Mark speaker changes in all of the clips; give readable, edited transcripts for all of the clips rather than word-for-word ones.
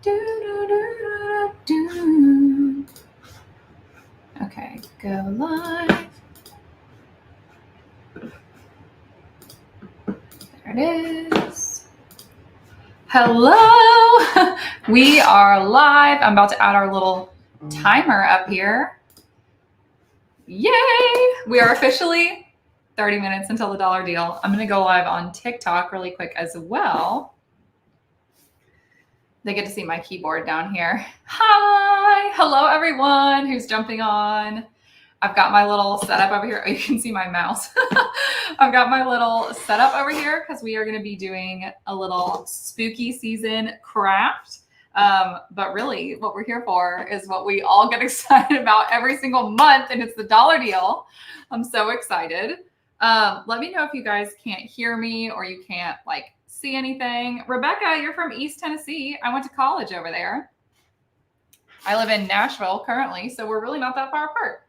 Speaker 1: Okay, go live. There it is. Hello. We are live. I'm about to add our little timer up here. Yay! We are officially 30 minutes until the dollar deal. I'm going to go live on TikTok really quick as well. They get to see my keyboard down here. Hi! Hello, everyone who's jumping on. I've got my little setup over here. Oh, you can see my mouse. I've got my little setup over here because we are going to be doing a little spooky season craft. But really what we're here for is what we all get excited about every single month, and it's the dollar deal. I'm so excited. Let me know if you guys can't hear me or you can't see anything. Rebecca, you're from East Tennessee. I went to college over there. I live in Nashville currently, so we're really not that far apart.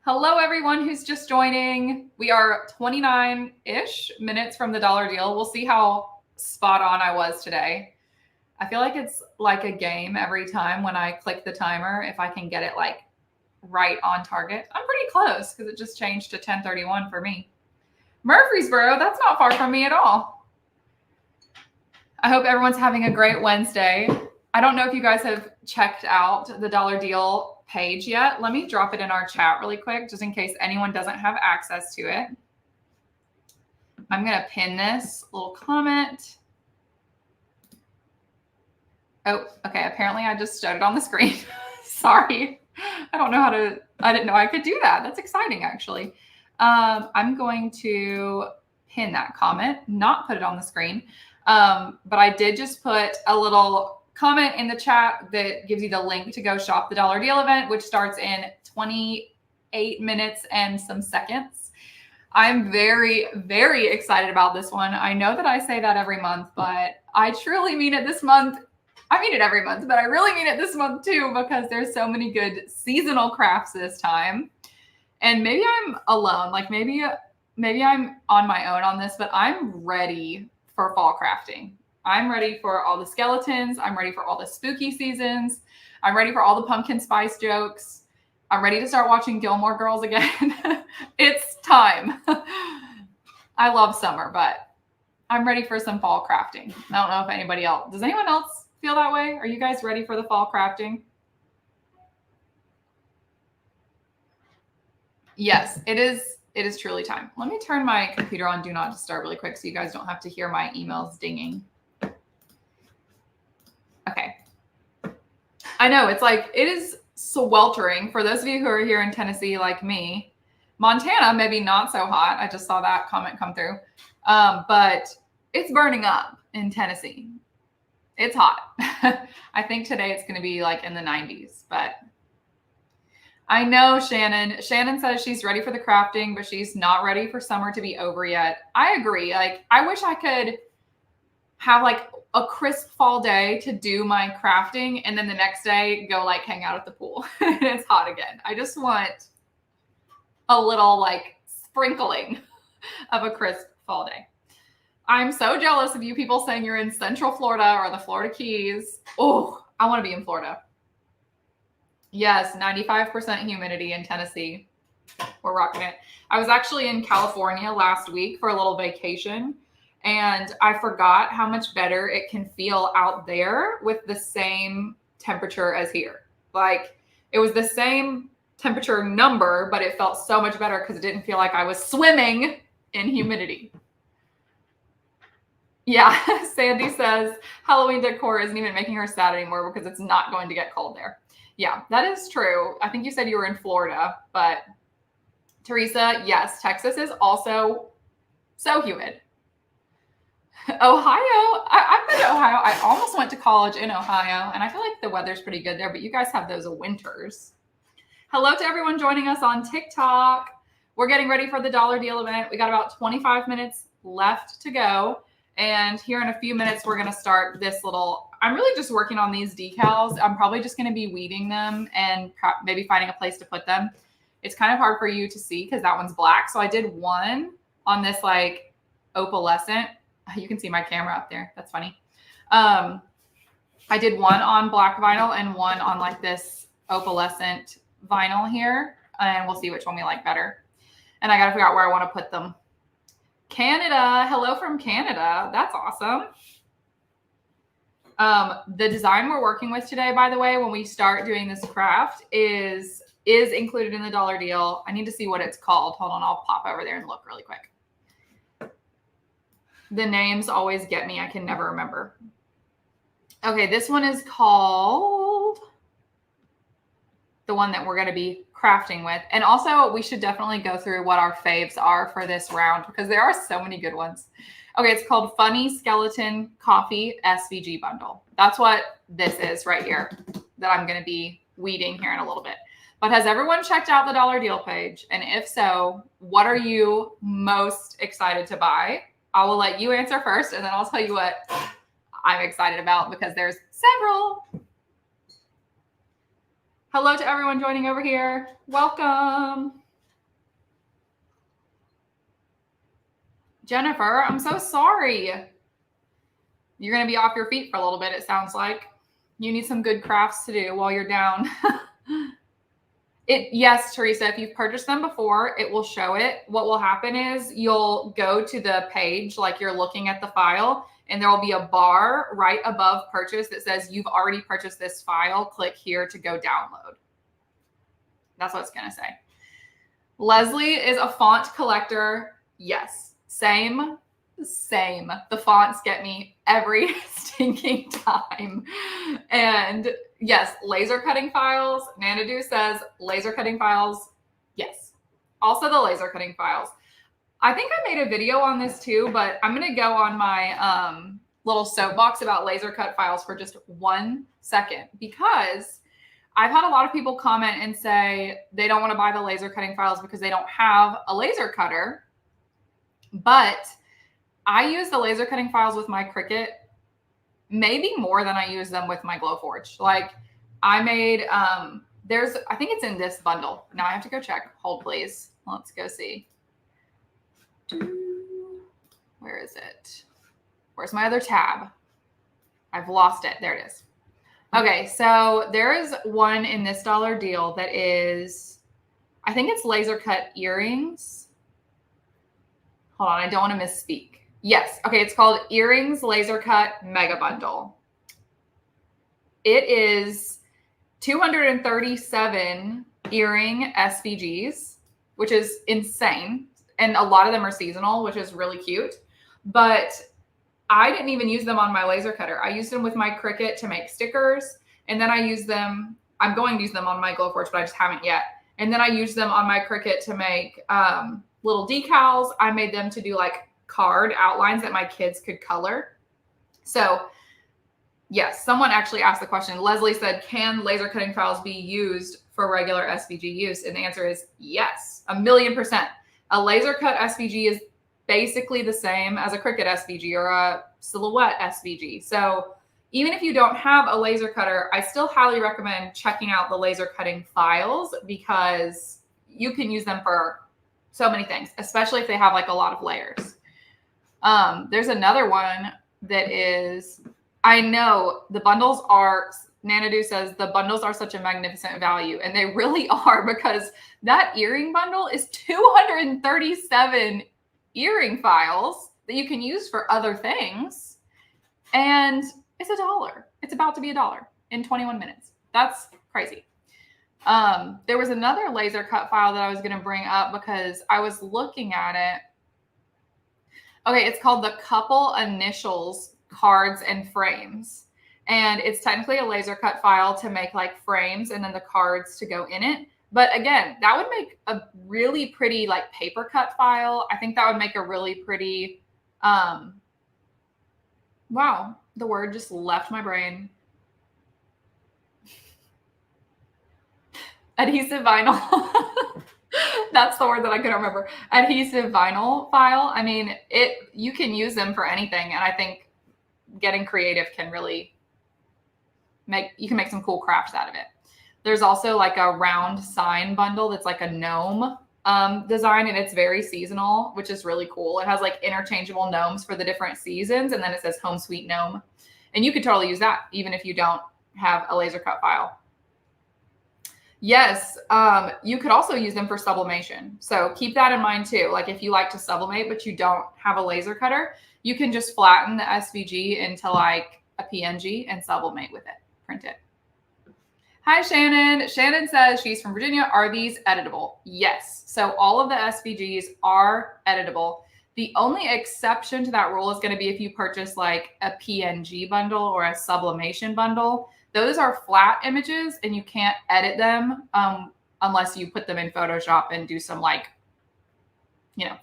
Speaker 1: Hello, everyone who's just joining. We are 29-ish minutes from the dollar deal. We'll see how spot on I was today. I feel like it's like a game every time when I click the timer, if I can get it right on target. I'm pretty close because it just changed to 10:31 for me. Murfreesboro, that's not far from me at all. I hope everyone's having a great Wednesday. I don't know if you guys have checked out the dollar deal page yet. Let me drop it in our chat really quick, just in case anyone doesn't have access to it. I'm going to pin this little comment. Oh, okay. Apparently I just showed it on the screen. Sorry. I didn't know I could do that. That's exciting, actually. I'm going to pin that comment, not put it on the screen. But I did just put a little comment in the chat that gives you the link to go shop the dollar deal event, which starts in 28 minutes and some seconds. I'm very, very excited about this one. I know that I say that every month, but I truly mean it this month. I mean it every month, but I really mean it this month too, because there's so many good seasonal crafts this time. And maybe I'm alone, maybe I'm on my own on this, but I'm ready for fall crafting. I'm ready for all the skeletons. I'm ready for all the spooky seasons. I'm ready for all the pumpkin spice jokes. I'm ready to start watching Gilmore Girls again. It's time. I love summer, but I'm ready for some fall crafting. I don't know if anybody else, does anyone else feel that way? Are you guys ready for the fall crafting? Yes, it is truly time. Let me turn my computer on Do Not Disturb really quick so you guys don't have to hear my emails dinging. Okay. I know, it is sweltering. For those of you who are here in Tennessee like me, Montana, maybe not so hot. I just saw that comment come through. But it's burning up in Tennessee. It's hot. I think today it's going to be in the 90s, but I know Shannon. Shannon says she's ready for the crafting, but she's not ready for summer to be over yet. I agree. I wish I could have a crisp fall day to do my crafting and then the next day go hang out at the pool and it's hot again. I just want a little sprinkling of a crisp fall day. I'm so jealous of you people saying you're in Central Florida or the Florida Keys. Oh, I want to be in Florida. Yes, 95% humidity in Tennessee. We're rocking it. I was actually in California last week for a little vacation, and I forgot how much better it can feel out there with the same temperature as here. It was the same temperature number, but it felt so much better because it didn't feel like I was swimming in humidity. Yeah, Sandy says Halloween decor isn't even making her sad anymore because it's not going to get cold there. Yeah, that is true. I think you said you were in Florida, but Teresa, yes, Texas is also so humid. Ohio, I've been to Ohio. I almost went to college in Ohio, and I feel like the weather's pretty good there, but you guys have those winters. Hello to everyone joining us on TikTok. We're getting ready for the dollar deal event. We got about 25 minutes left to go. And here in a few minutes, we're going to start this I'm really just working on these decals. I'm probably just going to be weeding them and maybe finding a place to put them. It's kind of hard for you to see because that one's black. So I did one on this opalescent. You can see my camera up there. That's funny. I did one on black vinyl and one on like this opalescent vinyl here, and we'll see which one we like better. And I got to figure out where I want to put them. Canada, hello from Canada. That's awesome. The design we're working with today, by the way, when we start doing this craft is included in the dollar deal. I need to see what it's called. Hold on, I'll pop over there and look really quick. The names always get me. I can never remember. Okay, this one is called the one that we're going to be crafting with. And also, we should definitely go through what our faves are for this round because there are so many good ones. Okay, it's called Funny Skeleton Coffee SVG Bundle. That's what this is right here that I'm going to be weeding here in a little bit. But has everyone checked out the dollar deal page? And if so, what are you most excited to buy? I will let you answer first, and then I'll tell you what I'm excited about because there's several. Hello to everyone joining over here. Welcome. Jennifer, I'm so sorry. You're going to be off your feet for a little bit, it sounds like. You need some good crafts to do while you're down. Yes, Teresa, if you've purchased them before, it will show it. What will happen is you'll go to the page like you're looking at the file, and there will be a bar right above purchase that says you've already purchased this file. Click here to go download. That's what it's going to say. Leslie is a font collector. Yes, same. The fonts get me every stinking time. And yes, laser cutting files. Nanadu says laser cutting files. Yes. Also the laser cutting files. I think I made a video on this too, but I'm going to go on my little soapbox about laser cut files for just 1 second because I've had a lot of people comment and say they don't want to buy the laser cutting files because they don't have a laser cutter. But I use the laser cutting files with my Cricut maybe more than I use them with my Glowforge. Like I made, I think it's in this bundle. Now I have to go check. Hold please. Let's go see. Where is it? Where's my other tab? I've lost it. There it is. Okay, so there is one in this dollar deal that is, I think it's laser cut earrings. Hold on, I don't want to misspeak. Yes, okay, it's called Earrings Laser Cut Mega Bundle. It is 237 earring SVGs, which is insane. And a lot of them are seasonal, which is really cute. But I didn't even use them on my laser cutter. I used them with my Cricut to make stickers. And then I use them, I'm going to use them on my Glowforge, but I just haven't yet. And then I used them on my Cricut to make little decals. I made them to do like card outlines that my kids could color. So yes, someone actually asked the question. Leslie said, can laser cutting files be used for regular SVG use? And the answer is yes, 1,000,000%. A laser cut SVG is basically the same as a Cricut SVG or a Silhouette SVG. So even if you don't have a laser cutter, I still highly recommend checking out the laser cutting files because you can use them for so many things, especially if they have like a lot of layers. There's another one that is, I know the bundles are, Nanadu says the bundles are such a magnificent value, and they really are because that earring bundle is 237 earring files that you can use for other things. And it's $1. It's about to be $1 in 21 minutes. That's crazy. There was another laser cut file that I was going to bring up because I was looking at it. Okay, it's called the Couple Initials Cards and Frames. And it's technically a laser cut file to make like frames and then the cards to go in it. But again, that would make a really pretty like paper cut file. I think that would make a really pretty, wow, the word just left my brain. Adhesive vinyl. That's the word that I couldn't remember. Adhesive vinyl file. I mean, you can use them for anything. And I think getting creative can really you can make some cool crafts out of it. There's also like a round sign bundle that's like a gnome design, and it's very seasonal, which is really cool. It has like interchangeable gnomes for the different seasons. And then it says Home Sweet Gnome. And you could totally use that even if you don't have a laser cut file. Yes, you could also use them for sublimation. So keep that in mind too. Like if you like to sublimate, but you don't have a laser cutter, you can just flatten the SVG into like a PNG and sublimate with it, print it. Hi, Shannon. Shannon says she's from Virginia. Are these editable? Yes. So all of the SVGs are editable. The only exception to that rule is going to be if you purchase like a PNG bundle or a sublimation bundle. Those are flat images and you can't edit them unless you put them in Photoshop and do some like,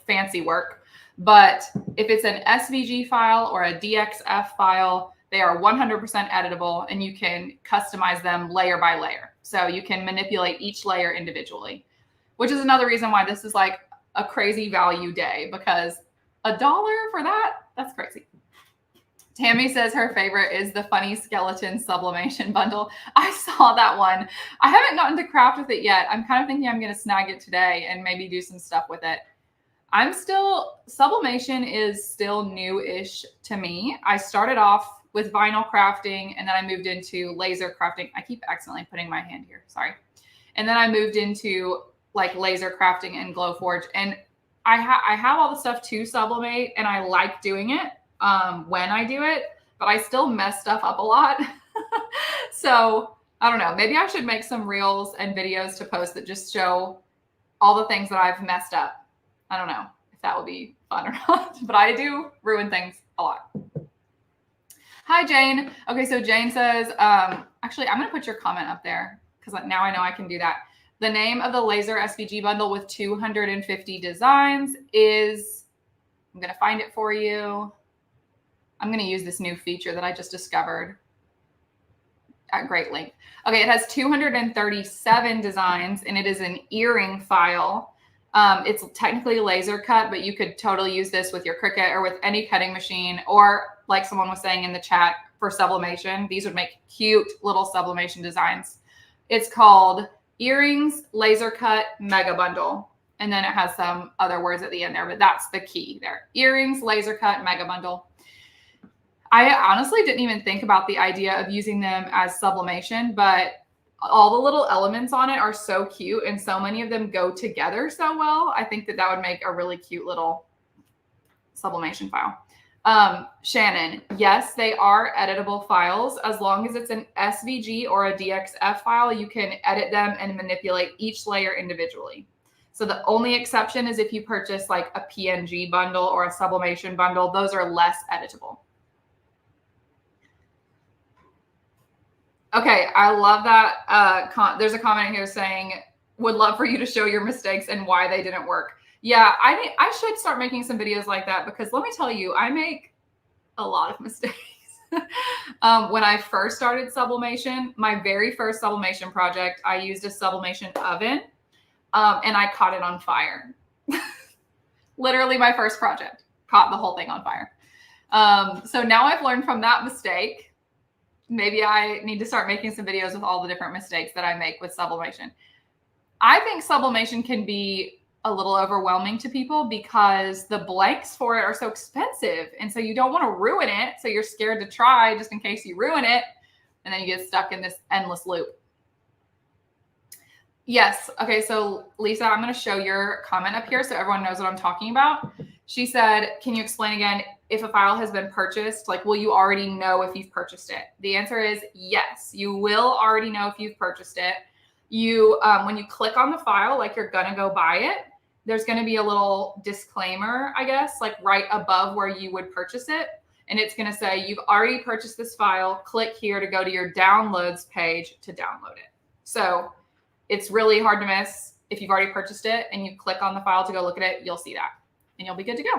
Speaker 1: fancy work. But if it's an SVG file or a DXF file, they are 100% editable and you can customize them layer by layer. So you can manipulate each layer individually, which is another reason why this is like a crazy value day, because $1 for that, that's crazy. Tammy says her favorite is the funny skeleton sublimation bundle. I saw that one. I haven't gotten to craft with it yet. I'm kind of thinking I'm going to snag it today and maybe do some stuff with it. Sublimation is still new-ish to me. I started off with vinyl crafting and then I moved into laser crafting. I keep accidentally putting my hand here, sorry. And then I moved into like laser crafting and Glowforge. And I have all the stuff to sublimate and I like doing it when I do it, but I still mess stuff up a lot. So I don't know, maybe I should make some reels and videos to post that just show all the things that I've messed up. I don't know if that would be fun or not, but I do ruin things a lot. Hi, Jane. Okay, so Jane says, actually, I'm going to put your comment up there because now I know I can do that. The name of the laser SVG bundle with 250 designs is, I'm going to find it for you. I'm going to use this new feature that I just discovered at great length. Okay, it has 237 designs and it is an earring file. It's technically laser cut, but you could totally use this with your Cricut or with any cutting machine, or like someone was saying in the chat, for sublimation. These would make cute little sublimation designs. It's called Earrings Laser Cut Mega Bundle. And then it has some other words at the end there, but that's the key there. Earrings Laser Cut Mega Bundle. I honestly didn't even think about the idea of using them as sublimation, but all the little elements on it are so cute and so many of them go together so well. I think that would make a really cute little sublimation file. Shannon, yes, they are editable files. As long as it's an SVG or a DXF file, you can edit them and manipulate each layer individually. So the only exception is if you purchase like a PNG bundle or a sublimation bundle, those are less editable. Okay, I love that. There's a comment here saying, would love for you to show your mistakes and why they didn't work. Yeah, I should start making some videos like that because let me tell you, I make a lot of mistakes. When I first started sublimation, my very first sublimation project, I used a sublimation oven and I caught it on fire. Literally my first project, caught the whole thing on fire. So now I've learned from that mistake. Maybe I need to start making some videos with all the different mistakes that I make with sublimation. I think sublimation can be a little overwhelming to people because the blanks for it are so expensive. And so you don't want to ruin it. So you're scared to try just in case you ruin it. And then you get stuck in this endless loop. Yes. Okay. So Lisa, I'm going to show your comment up here so everyone knows what I'm talking about. She said, can you explain again, if a file has been purchased, like, will you already know if you've purchased it? The answer is yes, you will already know if you've purchased it. When you click on the file, like you're going to go buy it, there's going to be a little disclaimer, I guess, like right above where you would purchase it. And it's going to say, you've already purchased this file. Click here to go to your downloads page to download it. So it's really hard to miss. If you've already purchased it and you click on the file to go look at it, you'll see that and you'll be good to go.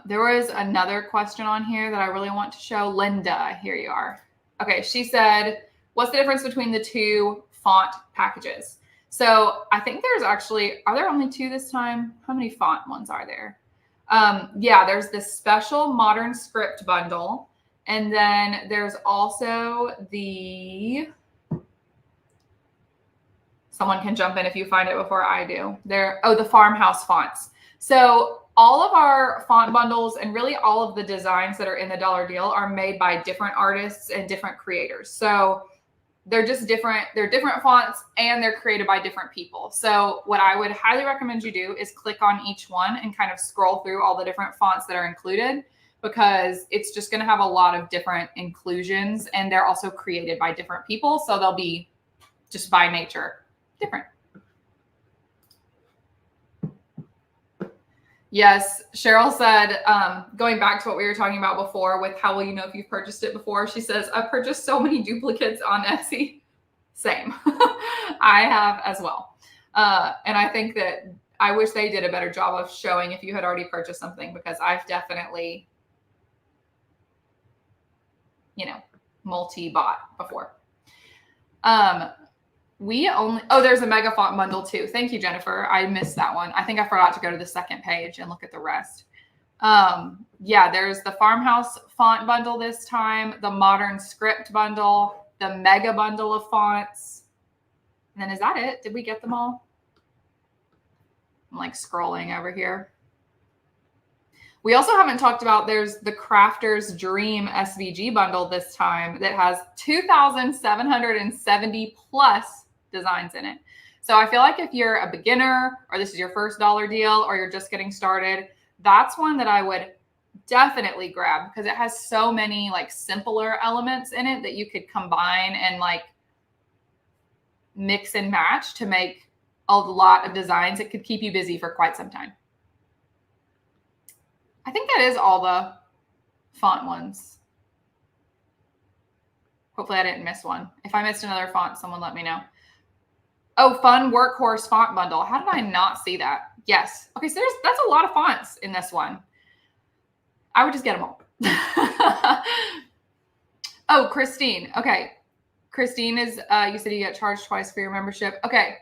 Speaker 1: There was another question on here that I really want to show. Linda, here you are. Okay, she said, what's the difference between the two font packages? So I think there's actually, are there only two this time? How many font ones are there? Yeah, there's this special modern script bundle. And then there's also someone can jump in if you find it before I do. The farmhouse fonts. So all of our font bundles and really all of the designs that are in the dollar deal are made by different artists and different creators. So they're just different. They're different fonts and they're created by different people. So what I would highly recommend you do is click on each one and kind of scroll through all the different fonts that are included, because it's just going to have a lot of different inclusions, and they're also created by different people. So they'll be just by nature different. Yes, Cheryl said, going back to what we were talking about before with how will you know if you've purchased it before, she says, I've purchased so many duplicates on Etsy. Same. I have as well. And I think that I wish they did a better job of showing if you had already purchased something, because I've definitely, multi-bought before. There's a mega font bundle too. Thank you, Jennifer. I missed that one. I think I forgot to go to the second page and look at the rest. There's the farmhouse font bundle this time, the modern script bundle, the mega bundle of fonts. And then is that it? Did we get them all? I'm like scrolling over here. We also haven't talked about, there's the Crafter's Dream SVG bundle this time that has 2,770 plus designs in it. So I feel like if you're a beginner or this is your first dollar deal or you're just getting started, that's one that I would definitely grab, because it has so many like simpler elements in it that you could combine and like mix and match to make a lot of designs. It could keep you busy for quite some time. I think that is all the font ones. Hopefully I didn't miss one. If I missed another font, someone let me know. Oh, fun workhorse font bundle. How did I not see that? Yes. Okay, so that's a lot of fonts in this one. I would just get them all. Oh, Christine. Okay. Christine is, you said you get charged twice for your membership. Okay.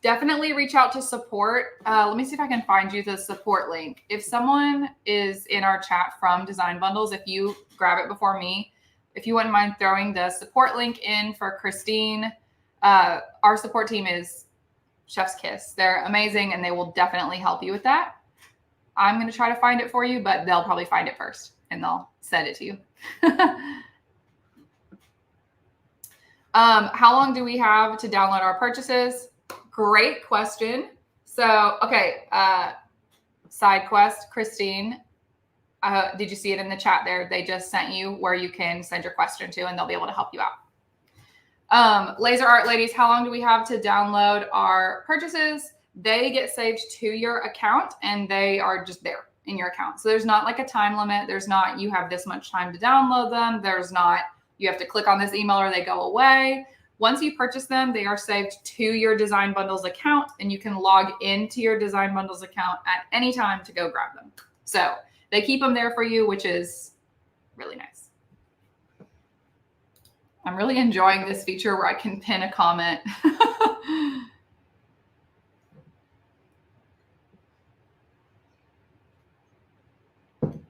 Speaker 1: Definitely reach out to support. Let me see if I can find you the support link. If someone is in our chat from Design Bundles, if you grab it before me, if you wouldn't mind throwing the support link in for Christine. Our support team is chef's kiss. They're amazing and they will definitely help you with that. I'm going to try to find it for you, but they'll probably find it first and they'll send it to you. How long do we have to download our purchases? Great question. So, okay. Side quest, Christine. Did you see it in the chat there? They just sent you where you can send your question to and they'll be able to help you out. Laser Art Ladies, how long do we have to download our purchases? They get saved to your account and they are just there in your account. So there's not like a time limit. There's not, you have this much time to download them. There's not, you have to click on this email or they go away. Once you purchase them, they are saved to your Design Bundles account and you can log into your Design Bundles account at any time to go grab them. So they keep them there for you, which is really nice. I'm really enjoying this feature where I can pin a comment.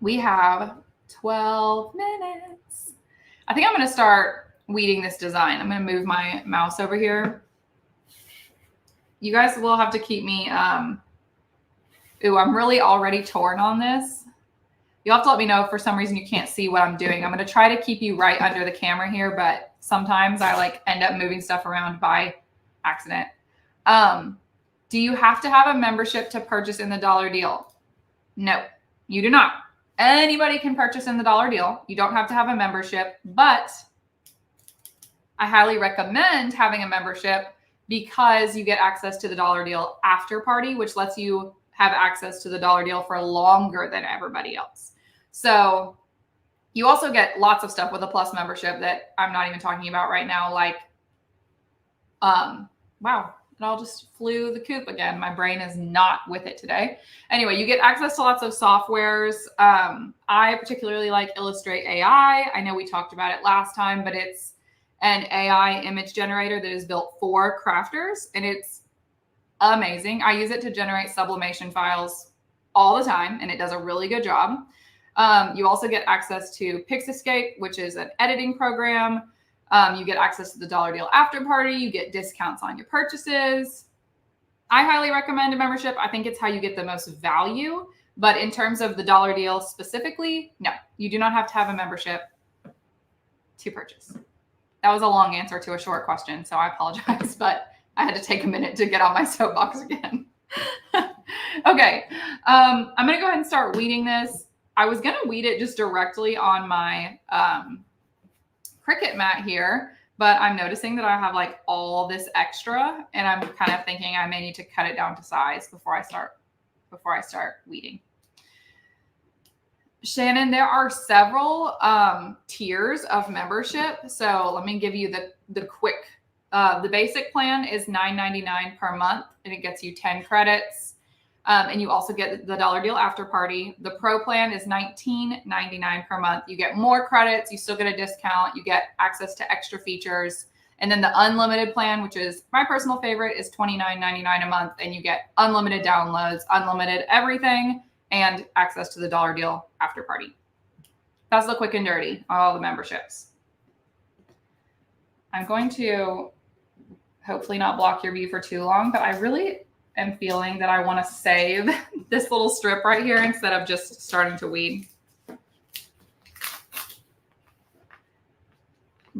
Speaker 1: We have 12 minutes. I think I'm going to start weeding this design. I'm going to move my mouse over here. You guys will have to keep me. Ooh, I'm really already torn on this. You'll have to let me know if for some reason you can't see what I'm doing. I'm going to try to keep you right under the camera here, but sometimes I like end up moving stuff around by accident. Do you have to have a membership to purchase in the dollar deal? No, you do not. Anybody can purchase in the dollar deal. You don't have to have a membership, but I highly recommend having a membership because you get access to the dollar deal after party, which lets you have access to the dollar deal for longer than everybody else. So you also get lots of stuff with a plus membership that I'm not even talking about right now. Like, wow, it all just flew the coop again. My brain is not with it today. Anyway, you get access to lots of softwares. I particularly like Illustrate AI. I know we talked about it last time, but it's an AI image generator that is built for crafters, and it's amazing. I use it to generate sublimation files all the time, and it does a really good job. You also get access to Pixescape, which is an editing program. You get access to the dollar deal after party. You get discounts on your purchases. I highly recommend a membership. I think it's how you get the most value, But in terms of the dollar deal specifically, no, you do not have to have a membership to purchase. That was a long answer to a short question, so I apologize, but I had to take a minute to get on my soapbox again. Okay, I'm going to go ahead and start weeding this. I was going to weed it just directly on my Cricut mat here, but I'm noticing that I have like all this extra, and I'm kind of thinking I may need to cut it down to size before I start weeding. Shannon, there are several tiers of membership. So let me give you the quick. The basic plan is $9.99 per month, and it gets you 10 credits. And you also get the dollar deal after party. The pro plan is $19.99 per month. You get more credits. You still get a discount. You get access to extra features. And then the unlimited plan, which is my personal favorite, is $29.99 a month. And you get unlimited downloads, unlimited everything, and access to the dollar deal after party. That's the quick and dirty on all the memberships. I'm going to hopefully not block your view for too long, but I really am feeling that I want to save this little strip right here instead of just starting to weed.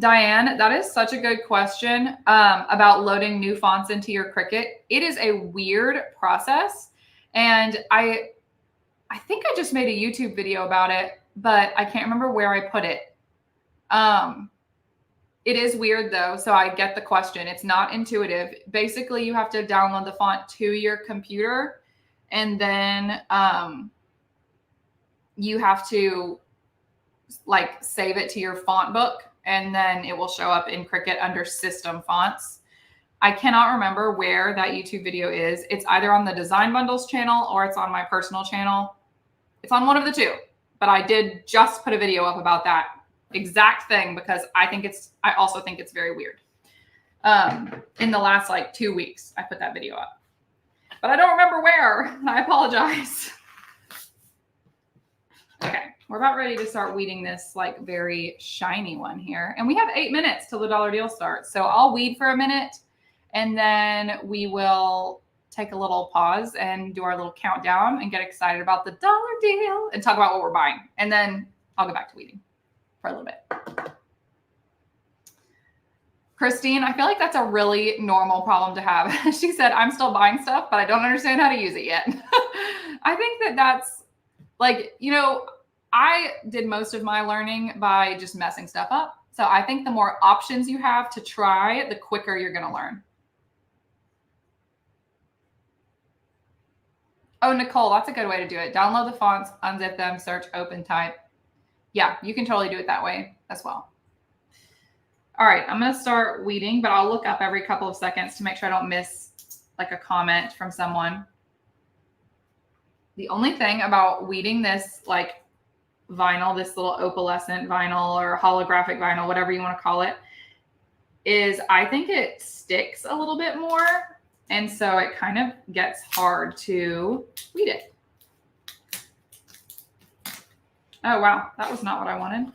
Speaker 1: Diane, that is such a good question about loading new fonts into your Cricut. It is a weird process, and I think I just made a YouTube video about it, but I can't remember where I put it. It is weird though, so I get the question. It's not intuitive. Basically, you have to download the font to your computer, and then you have to like save it to your font book, and then it will show up in Cricut under System Fonts. I cannot remember where that YouTube video is. It's either on the Design Bundles channel or it's on my personal channel. It's on one of the two, but I did just put a video up about that exact thing because I also think it's very weird. In the last like 2 weeks, I put that video up, but I don't remember where, and I apologize. Okay, we're about ready to start weeding this like very shiny one here. And we have 8 minutes till the dollar deal starts. So I'll weed for a minute, and then we will take a little pause and do our little countdown and get excited about the dollar deal and talk about what we're buying. And then I'll go back to weeding for a little bit. Christine, I feel like that's a really normal problem to have. She said, I'm still buying stuff, but I don't understand how to use it yet. I think that's like, you know, I did most of my learning by just messing stuff up. So I think the more options you have to try, the quicker you're going to learn. Oh, Nicole, that's a good way to do it. Download the fonts, unzip them, search, open, type. Yeah, you can totally do it that way as well. All right, I'm going to start weeding, but I'll look up every couple of seconds to make sure I don't miss like a comment from someone. The only thing about weeding this like vinyl, this little opalescent vinyl or holographic vinyl, whatever you want to call it, is I think it sticks a little bit more. And so it kind of gets hard to weed it. Oh, wow. That was not what I wanted.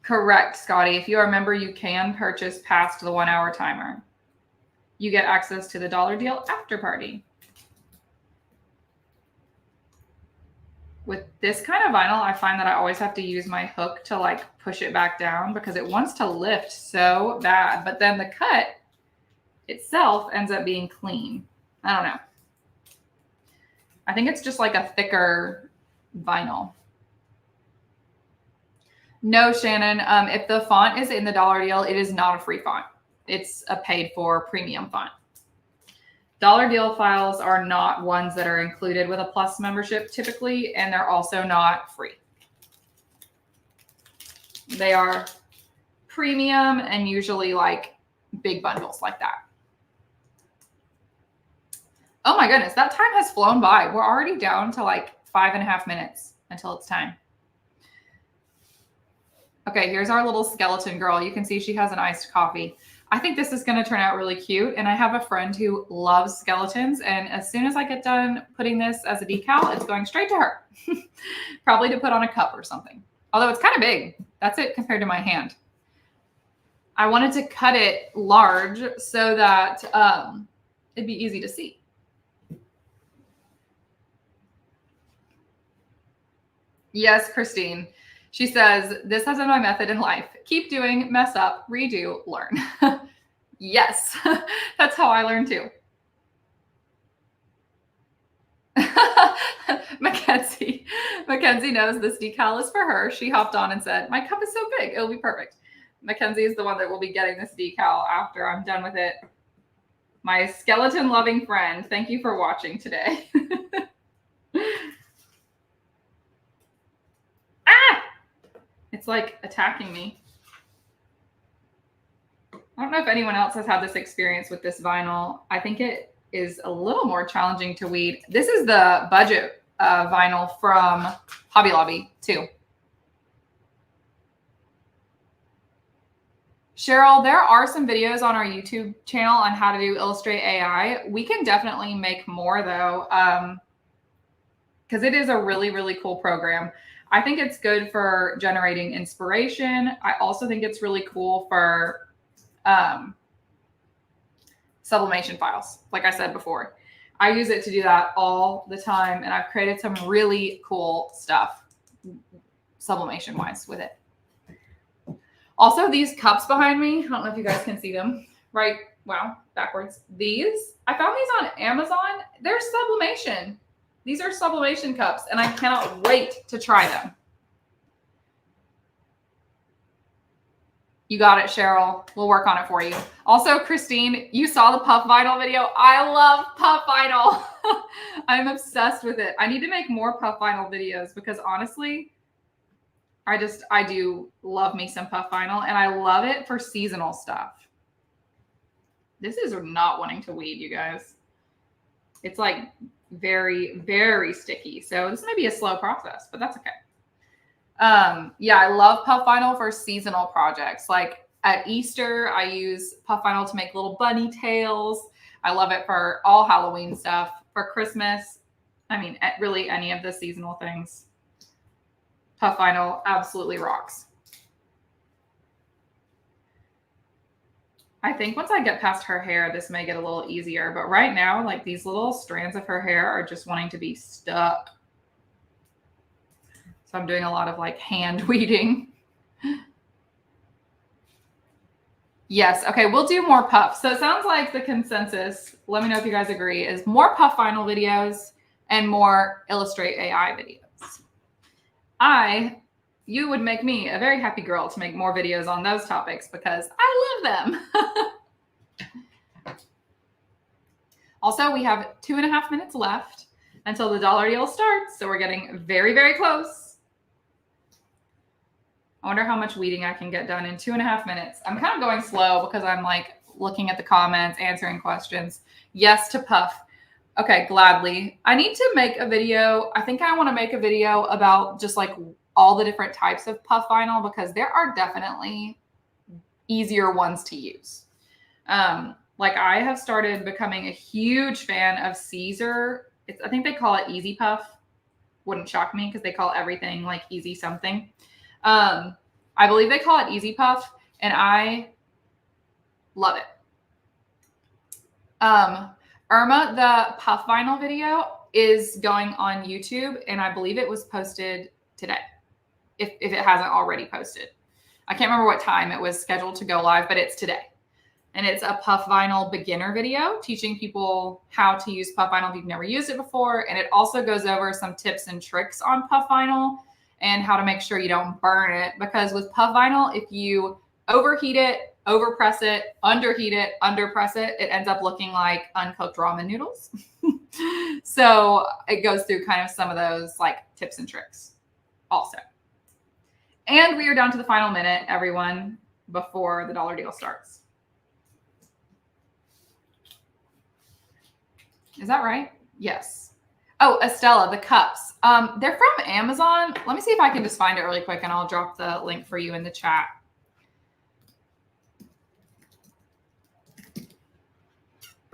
Speaker 1: Correct, Scotty. If you are a member, you can purchase past the 1 hour timer. You get access to the dollar deal after party. With this kind of vinyl, I find that I always have to use my hook to like push it back down because it wants to lift so bad. But then the cut itself ends up being clean. I don't know. I think it's just like a thicker vinyl. No, Shannon, if the font is in the dollar deal, it is not a free font. It's a paid for premium font. Dollar deal files are not ones that are included with a plus membership typically, and they're also not free. They are premium and usually like big bundles like that. Oh my goodness, that time has flown by. We're already down to like 5.5 minutes until it's time. Okay, here's our little skeleton girl. You can see she has an iced coffee. I think this is going to turn out really cute. And I have a friend who loves skeletons. And as soon as I get done putting this as a decal, it's going straight to her. Probably to put on a cup or something. Although it's kind of big. That's it compared to my hand. I wanted to cut it large so that it'd be easy to see. Yes, Christine. She says, this has been my method in life. Keep doing, mess up, redo, learn. Yes, that's how I learn too. Mackenzie knows this decal is for her. She hopped on and said, my cup is so big, it'll be perfect. Mackenzie is the one that will be getting this decal after I'm done with it. My skeleton loving friend, thank you for watching today. Ah! It's like attacking me. I don't know if anyone else has had this experience with this vinyl. I think it is a little more challenging to weed. This is the budget vinyl from Hobby Lobby too. Cheryl, there are some videos on our YouTube channel on how to do Illustrate AI. We can definitely make more though, because it is a really, really cool program. I think it's good for generating inspiration. I also think it's really cool for sublimation files. Like I said before, I use it to do that all the time. And I've created some really cool stuff sublimation wise with it. Also, these cups behind me, I don't know if you guys can see them, right? Wow, backwards. These, I found these on Amazon. They're sublimation. These are sublimation cups, and I cannot wait to try them. You got it, Cheryl. We'll work on it for you. Also, Christine, you saw the puff vinyl video. I love puff vinyl. I'm obsessed with it. I need to make more puff vinyl videos because honestly, I do love me some puff vinyl, and I love it for seasonal stuff. This is not wanting to weed, you guys. It's like very, very sticky. So this may be a slow process, but that's okay. Yeah, I love puff vinyl for seasonal projects. Like at Easter, I use puff vinyl to make little bunny tails. I love it for all Halloween stuff. For Christmas, I mean, really any of the seasonal things. Puff vinyl absolutely rocks. I think once I get past her hair, this may get a little easier. But right now, like these little strands of her hair are just wanting to be stuck. So I'm doing a lot of like hand weeding. Yes. Okay. We'll do more puffs. So it sounds like the consensus, let me know if you guys agree, is more puff vinyl videos and more Illustrate AI videos. You would make me a very happy girl to make more videos on those topics because I love them. Also, we have 2.5 minutes left until the dollar deal starts. So we're getting very, very close. I wonder how much weeding I can get done in 2.5 minutes. I'm kind of going slow because I'm like looking at the comments, answering questions. Yes to puff. Okay, gladly. I need to make a video. I think I want to make a video about just like all the different types of puff vinyl because there are definitely easier ones to use. Like I have started becoming a huge fan of Caesar. I think they call it Easy Puff. Wouldn't shock me because they call everything like easy something. I believe they call it Easy Puff, and I love it. Irma, the puff vinyl video is going on YouTube, and I believe it was posted today, if it hasn't already posted. I can't remember what time it was scheduled to go live, but it's today. And it's a puff vinyl beginner video teaching people how to use puff vinyl if you've never used it before. And it also goes over some tips and tricks on puff vinyl and how to make sure you don't burn it. Because with puff vinyl, if you overheat it, overpress it, underheat it, underpress it, it ends up looking like uncooked ramen noodles. So it goes through kind of some of those like tips and tricks also. And we are down to the final minute, everyone, before the dollar deal starts. Is that right? Yes. Oh, Estella, the cups. They're from Amazon. Let me see if I can just find it really quick and I'll drop the link for you in the chat.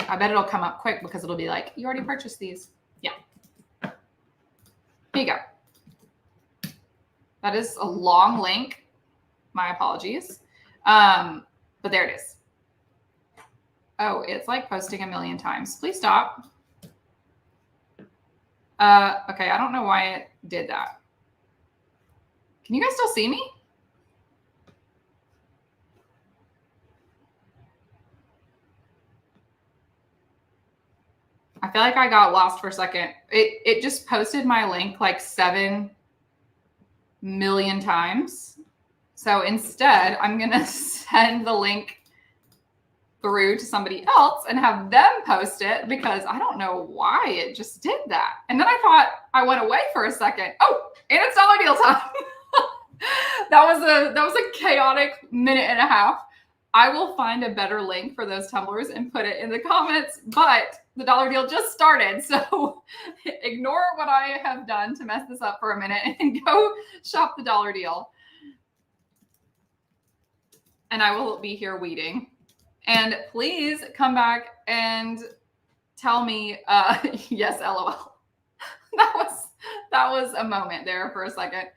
Speaker 1: I bet it'll come up quick because it'll be like, you already purchased these. Yeah. Here you go. That is a long link. My apologies. But there it is. Oh, it's like posting a million times. Please stop. Okay, I don't know why it did that. Can you guys still see me? I feel like I got lost for a second. It just posted my link like 7 million times. So instead, I'm going to send the link through to somebody else and have them post it because I don't know why it just did that. And then I thought I went away for a second. Oh, and it's dollar deal time. that was a chaotic minute and a half. I will find a better link for those tumblers and put it in the comments, but the dollar deal just started. So ignore what I have done to mess this up for a minute and go shop the dollar deal. And I will be here weeding. And please come back and tell me, yes, LOL. That was a moment there for a second.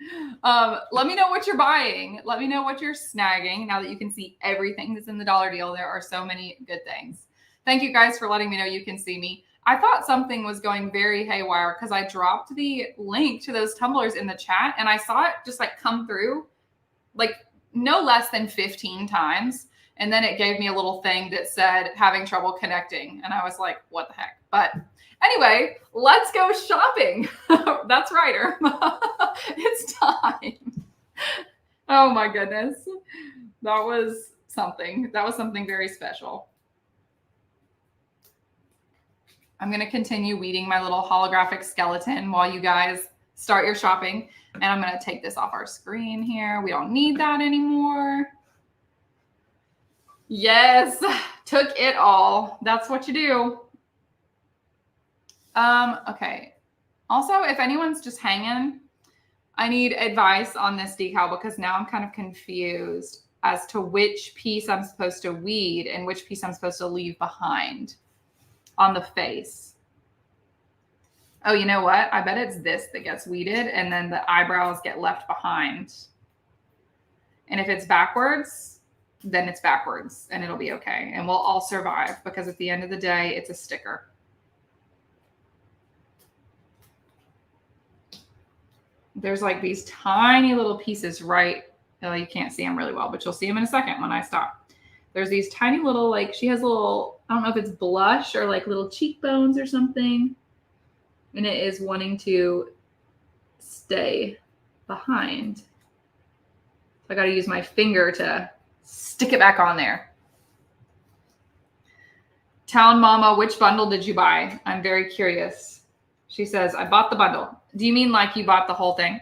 Speaker 1: Let me know what you're buying. Let me know what you're snagging now that you can see everything that's in the dollar deal. There are so many good things. Thank you guys for letting me know you can see me. I thought something was going very haywire because I dropped the link to those tumblers in the chat and I saw it just like come through like no less than 15 times. And then it gave me a little thing that said having trouble connecting. And I was like, what the heck? But anyway, let's go shopping. That's right, Irma. It's time. Oh my goodness. That was something. That was something very special. I'm going to continue weeding my little holographic skeleton while you guys start your shopping. And I'm going to take this off our screen here. We don't need that anymore. Yes, took it all. That's what you do. Okay. Also, if anyone's just hanging, I need advice on this decal because now I'm kind of confused as to which piece I'm supposed to weed and which piece I'm supposed to leave behind on the face. Oh, you know what? I bet it's this that gets weeded and then the eyebrows get left behind. And if it's backwards, then it's backwards and it'll be okay. And we'll all survive because at the end of the day, it's a sticker. There's like these tiny little pieces right. Oh, you can't see them really well, but you'll see them in a second when I stop. There's these tiny little, like she has little, I don't know if it's blush or like little cheekbones or something. And it is wanting to stay behind. So I got to use my finger to stick it back on there. Town Mama, which bundle did you buy? I'm very curious. She says, I bought the bundle. Do you mean like you bought the whole thing?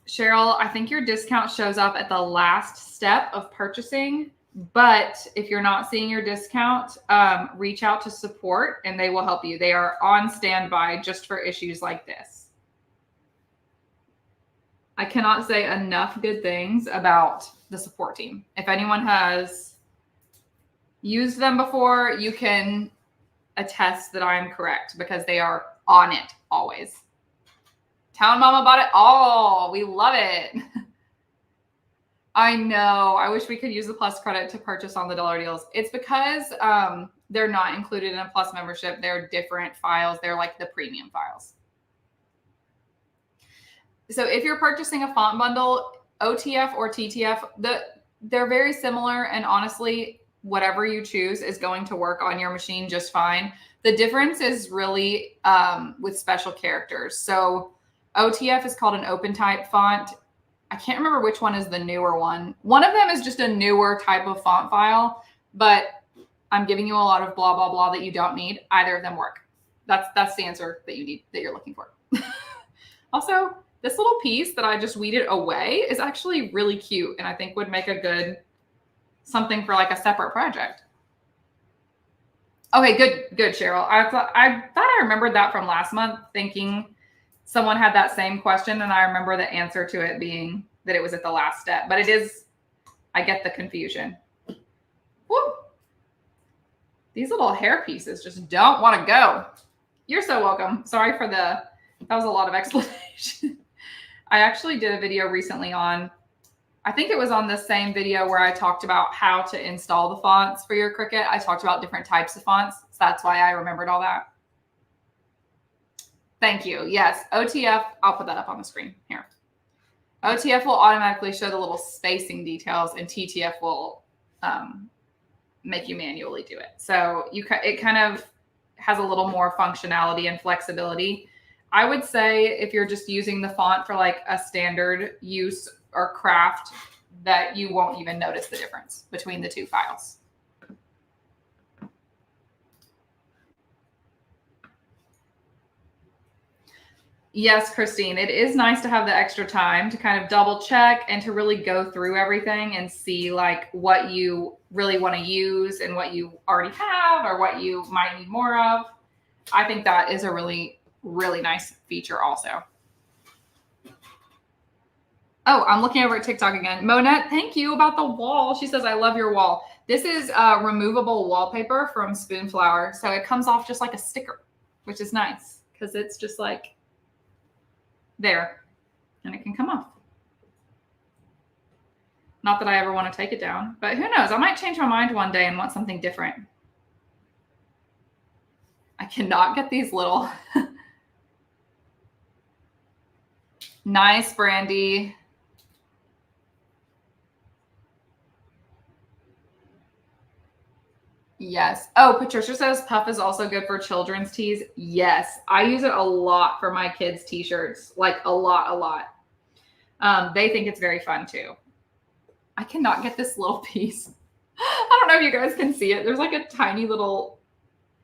Speaker 1: Cheryl, I think your discount shows up at the last step of purchasing. But if you're not seeing your discount, reach out to support and they will help you. They are on standby just for issues like this. I cannot say enough good things about the support team. If anyone has used them before, you can attest that I am correct because they are on it always. Town Mama bought it all. We love it. I know. I wish we could use the Plus credit to purchase on the dollar deals. It's because they're not included in a Plus membership. They're different files. They're like the premium files. So if you're purchasing a font bundle, OTF or TTF, they're very similar. And honestly, whatever you choose is going to work on your machine just fine. The difference is really with special characters. So OTF is called an open type font. I can't remember which one is the newer one. One of them is just a newer type of font file, but I'm giving you a lot of blah, blah, blah that you don't need. Either of them work. That's the answer that you need, that you're looking for. Also, this little piece that I just weeded away is actually really cute and I think would make a good something for like a separate project. Okay, good, Cheryl. I thought I remembered that from last month, thinking someone had that same question, and I remember the answer to it being that it was at the last step. But it is, I get the confusion. Woo! These little hair pieces just don't want to go. You're so welcome. Sorry for that was a lot of explanation. I actually did a video recently on, I think it was on the same video where I talked about how to install the fonts for your Cricut. I talked about different types of fonts. So that's why I remembered all that. Thank you. Yes, OTF, I'll put that up on the screen here. OTF will automatically show the little spacing details, and TTF will make you manually do it. So it kind of has a little more functionality and flexibility. I would say if you're just using the font for like a standard use or craft, that you won't even notice the difference between the two files. Yes, Christine, it is nice to have the extra time to kind of double check and to really go through everything and see like what you really want to use and what you already have or what you might need more of. I think that is a really, really nice feature also. Oh, I'm looking over at TikTok again. Monette, thank you about the wall. She says, I love your wall. This is removable wallpaper from Spoonflower. So it comes off just like a sticker, which is nice because it's just like there and it can come off. Not that I ever want to take it down, but who knows? I might change my mind one day and want something different. I cannot get these little. Nice, Brandy. Yes. Oh, Patricia says puff is also good for children's tees. Yes. I use it a lot for my kids' t-shirts, like a lot. They think it's very fun too. I cannot get this little piece. I don't know if you guys can see it. There's like a tiny little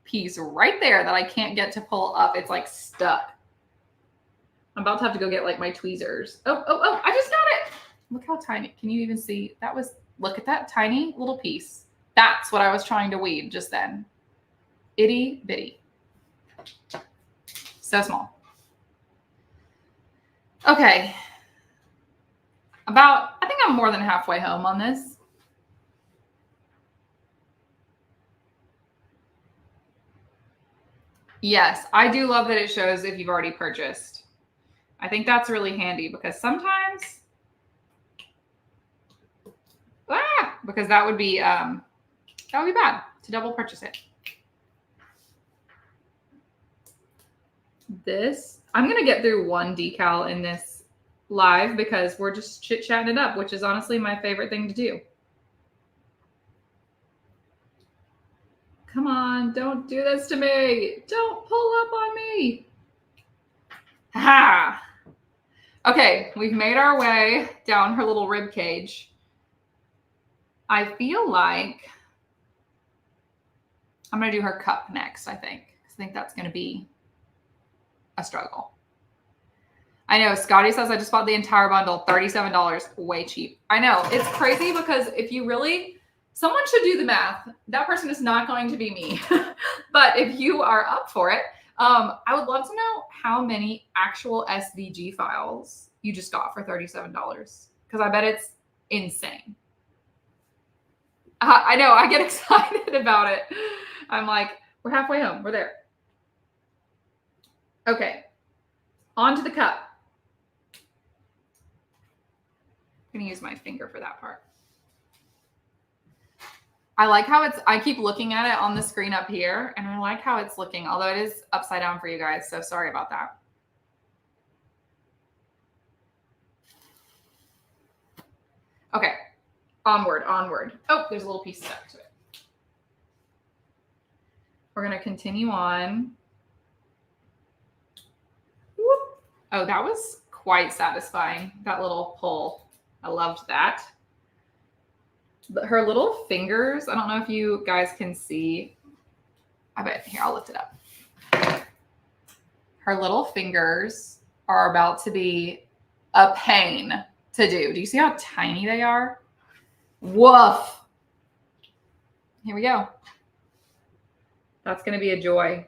Speaker 1: piece right there that I can't get to pull up. It's like stuck. I'm about to have to go get like my tweezers. Oh, I just got it. Look how tiny. Can you even see? Look at that tiny little piece. That's what I was trying to weed just then. Itty bitty. So small. Okay. I think I'm more than halfway home on this. Yes, I do love that it shows if you've already purchased. I think that's really handy because sometimes, because that would be bad to double purchase it. I'm going to get through one decal in this live because we're just chit-chatting it up, which is honestly my favorite thing to do. Come on, don't do this to me. Don't pull up on me. Ha! Okay, we've made our way down her little rib cage. I feel like I'm going to do her cup next, I think. I think that's going to be a struggle. I know, Scotty says, I just bought the entire bundle, $37, way cheap. I know, it's crazy because if you really, someone should do the math. That person is not going to be me. But if you are up for it, I would love to know how many actual SVG files you just got for $37, because I bet it's insane. I know, I get excited about it. I'm like, we're halfway home. We're there. Okay, on to the cup. I'm going to use my finger for that part. I like how I keep looking at it on the screen up here, and I like how it's looking, although it is upside down for you guys, so sorry about that. Okay, onward. Oh, there's a little piece stuck to it. We're going to continue on. Whoop. Oh, that was quite satisfying, that little pull. I loved that. Her little fingers, I don't know if you guys can see. I bet, here, I'll lift it up. Her little fingers are about to be a pain to do. Do you see how tiny they are? Woof. Here we go. That's going to be a joy.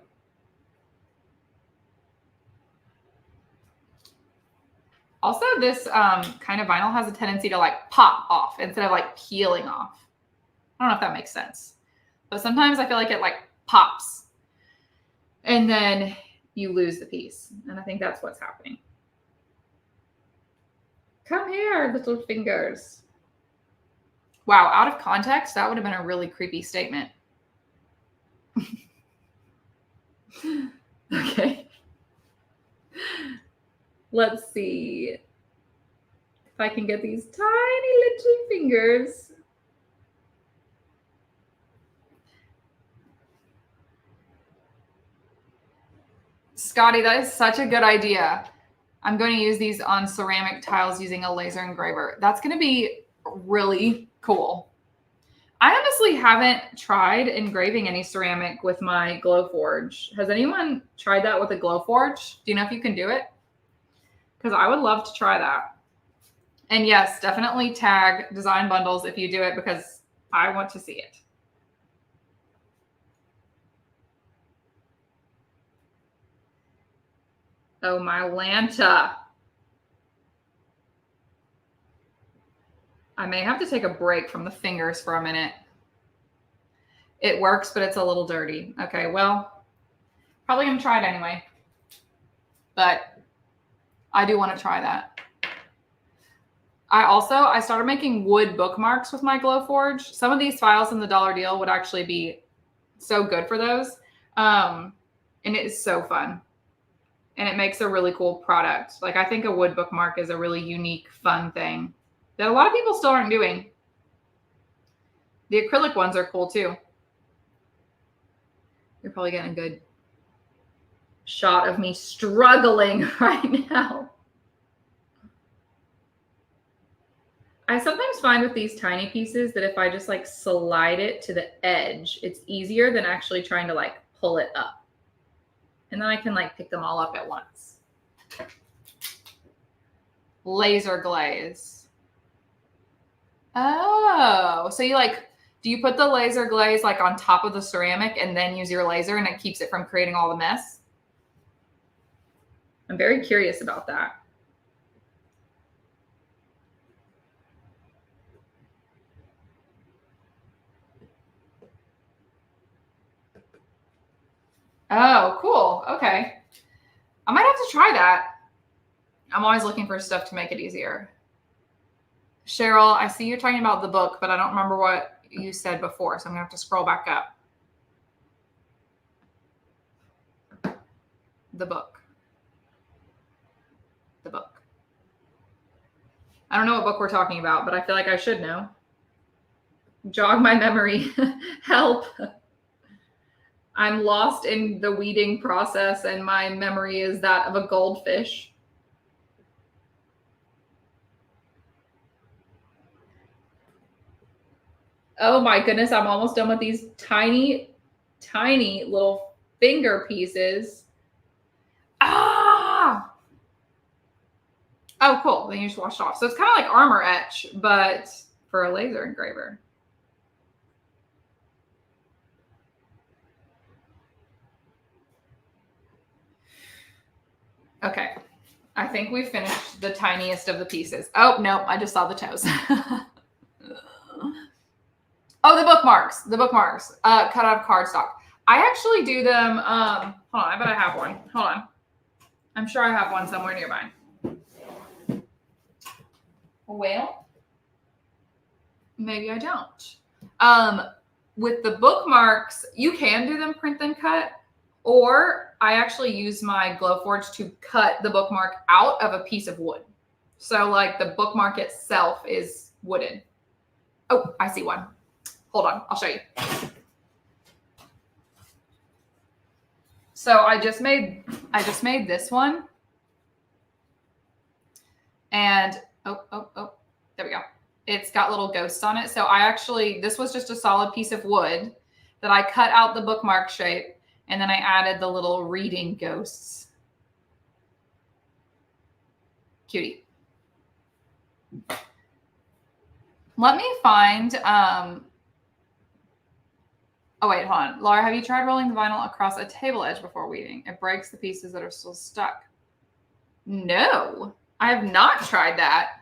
Speaker 1: Also, this kind of vinyl has a tendency to like pop off instead of like peeling off. I don't know if that makes sense. But sometimes I feel like it like pops and then you lose the piece. And I think that's what's happening. Come here, little fingers. Wow, out of context, that would have been a really creepy statement. Okay. Let's see if I can get these tiny little fingers. Scotty, that is such a good idea. I'm going to use these on ceramic tiles using a laser engraver. That's going to be really cool. I honestly haven't tried engraving any ceramic with my Glowforge. Has anyone tried that with a Glowforge? Do you know if you can do it? Because I would love to try that. And yes, definitely tag Design Bundles if you do it, because I want to see it. Oh, my Lanta. I may have to take a break from the fingers for a minute. It works, but it's a little dirty. Okay, well, probably going to try it anyway. But I do want to try that. I started making wood bookmarks with my Glowforge. Some of these files in the dollar deal would actually be so good for those. And it is so fun. And it makes a really cool product. Like, I think a wood bookmark is a really unique, fun thing that a lot of people still aren't doing. The acrylic ones are cool too. You're probably getting a good shot of me struggling right now. I sometimes find with these tiny pieces that if I just like slide it to the edge, it's easier than actually trying to like pull it up. And then I can like pick them all up at once. Laser glaze. Oh, so you like, do you put the laser glaze like on top of the ceramic and then use your laser and it keeps it from creating all the mess? I'm very curious about that. Oh, cool. Okay. I might have to try that. I'm always looking for stuff to make it easier. Cheryl, I see you're talking about the book, but I don't remember what you said before, so I'm going to have to scroll back up. The book. The book. I don't know what book we're talking about, but I feel like I should know. Jog my memory. Help. I'm lost in the weeding process, and my memory is that of a goldfish. Oh my goodness, I'm almost done with these tiny, tiny little finger pieces. Ah! Oh, cool. Then you just wash it off. So it's kind of like armor etch, but for a laser engraver. Okay. I think we finished the tiniest of the pieces. Oh, no, I just saw the toes. Oh, the bookmarks. The bookmarks. Cut out of cardstock. I actually do them. Hold on. I bet I have one. Hold on. I'm sure I have one somewhere nearby. Well, maybe I don't. With the bookmarks, you can do them print then cut, or I actually use my Glowforge to cut the bookmark out of a piece of wood. So like the bookmark itself is wooden. Oh, I see one. Hold on, I'll show you. So I just made this one. And oh, there we go. It's got little ghosts on it. So this was just a solid piece of wood that I cut out the bookmark shape, and then I added the little reading ghosts. Cutie. Let me find, oh wait, hold on. Laura, have you tried rolling the vinyl across a table edge before weaving? It breaks the pieces that are still stuck. No, I have not tried that.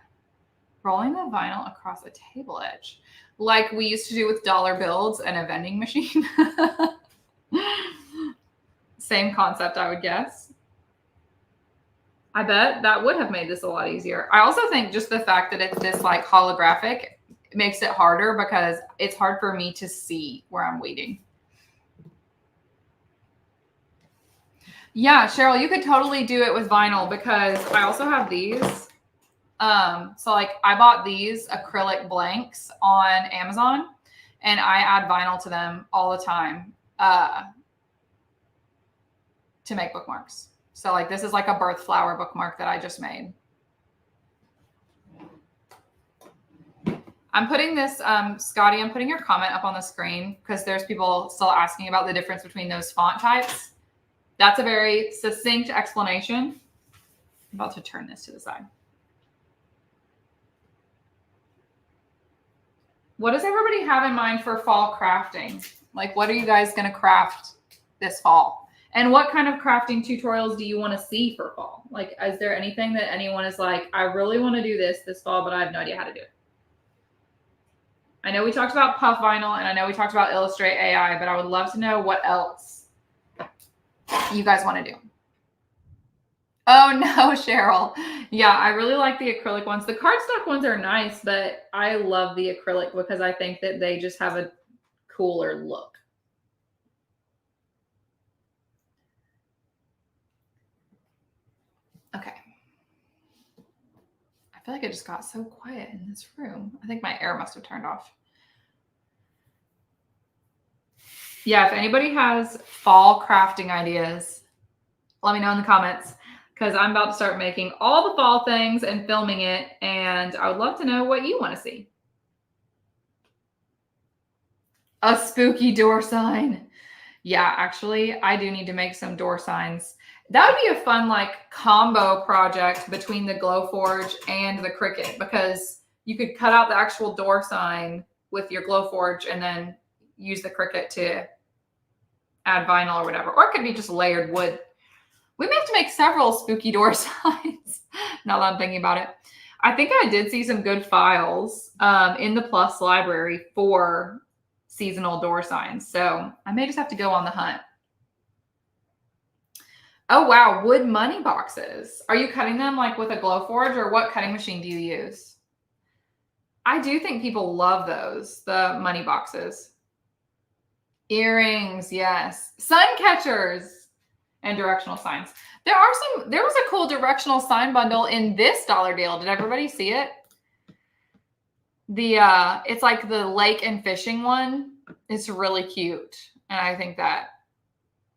Speaker 1: Rolling the vinyl across a table edge, like we used to do with dollar bills and a vending machine. Same concept, I would guess. I bet that would have made this a lot easier. I also think just the fact that it's this like holographic makes it harder, because it's hard for me to see where I'm weeding. Yeah, Cheryl, you could totally do it with vinyl because I also have these. So like I bought these acrylic blanks on Amazon and I add vinyl to them all the time to make bookmarks. So like this is like a birth flower bookmark that I just made. I'm putting this, Scotty, I'm putting your comment up on the screen because there's people still asking about the difference between those font types. That's a very succinct explanation. I'm about to turn this to the side. What does everybody have in mind for fall crafting? Like, what are you guys going to craft this fall? And what kind of crafting tutorials do you want to see for fall? Like, is there anything that anyone is like, I really want to do this fall, but I have no idea how to do it? I know we talked about puff vinyl and I know we talked about Illustrate AI, but I would love to know what else you guys want to do. Oh no, Cheryl. Yeah, I really like the acrylic ones. The cardstock ones are nice, but I love the acrylic because I think that they just have a cooler look. Okay. I feel like it just got so quiet in this room. I think my air must have turned off. Yeah, if anybody has fall crafting ideas, let me know in the comments because I'm about to start making all the fall things and filming it, and I would love to know what you want to see. A spooky door sign. Yeah, actually, I do need to make some door signs. That would be a fun like combo project between the Glowforge and the Cricut because you could cut out the actual door sign with your Glowforge and then use the Cricut to add vinyl or whatever. Or it could be just layered wood. We may have to make several spooky door signs now that I'm thinking about it. I think I did see some good files in the Plus library for seasonal door signs. So I may just have to go on the hunt. Oh, wow. Wood money boxes. Are you cutting them like with a Glowforge or what cutting machine do you use? I do think people love those, the money boxes. Earrings, yes. Sun catchers and directional signs. There was a cool directional sign bundle in this dollar deal. Did everybody see it? It's like the lake and fishing one. It's really cute. And I think that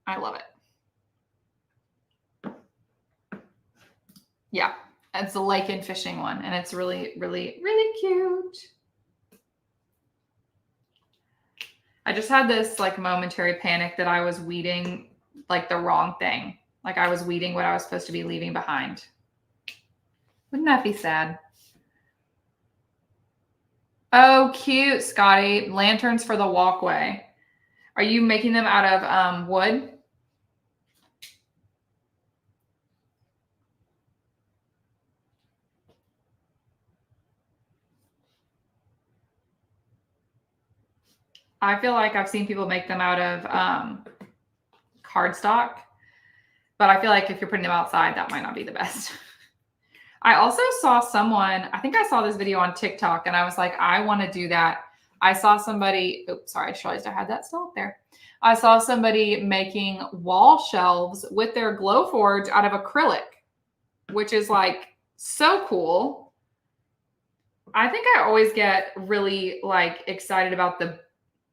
Speaker 1: I love it. Yeah, it's the lake and fishing one. And it's really, really, really cute. I just had this like momentary panic that I was weeding like the wrong thing. Like I was weeding what I was supposed to be leaving behind. Wouldn't that be sad? Oh, cute, Scotty. Lanterns for the walkway. Are you making them out of wood? I feel like I've seen people make them out of cardstock, but I feel like if you're putting them outside, that might not be the best. I also saw someone, I think I saw this video on TikTok and I was like, I want to do that. I saw somebody, oops, sorry, I just realized I had that still up there. I saw somebody making wall shelves with their Glowforge out of acrylic, which is like so cool. I think I always get really like excited about the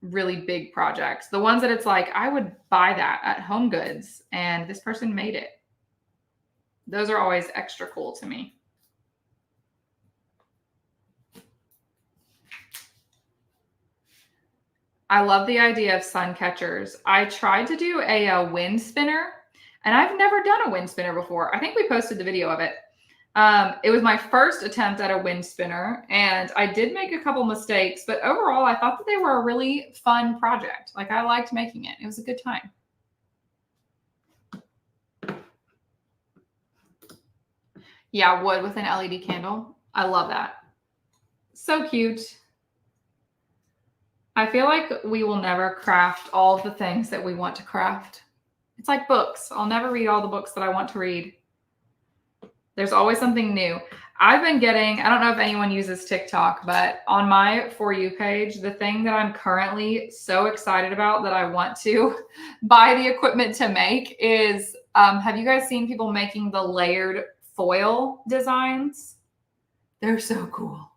Speaker 1: really big projects. The ones that it's like, I would buy that at Home Goods and this person made it. Those are always extra cool to me. I love the idea of sun catchers. I tried to do a wind spinner and I've never done a wind spinner before. I think we posted the video of it. It was my first attempt at a wind spinner and I did make a couple mistakes, but overall I thought that they were a really fun project. Like I liked making it. It was a good time. Yeah, wood with an LED candle. I love that. So cute. I feel like we will never craft all of the things that we want to craft. It's like books. I'll never read all the books that I want to read. There's always something new. I've been getting, I don't know if anyone uses TikTok, but on my For You page, the thing that I'm currently so excited about that I want to buy the equipment to make is Have you guys seen people making the layered foil designs? They're so cool.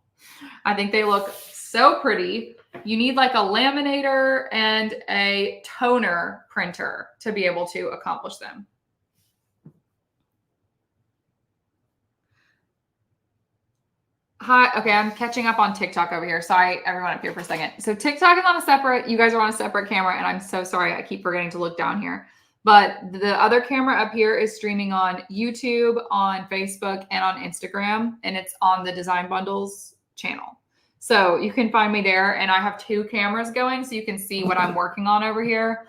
Speaker 1: I think they look so pretty. You need like a laminator and a toner printer to be able to accomplish them. Hi. Okay, I'm catching up on TikTok over here. Sorry, everyone up here for a second. So TikTok is on a separate, you guys are on a separate camera, and I'm so sorry. I keep forgetting to look down here. But the other camera up here is streaming on YouTube, on Facebook, and on Instagram, and it's on the Design Bundles channel. So you can find me there, and I have 2 cameras going, so you can see what I'm working on over here.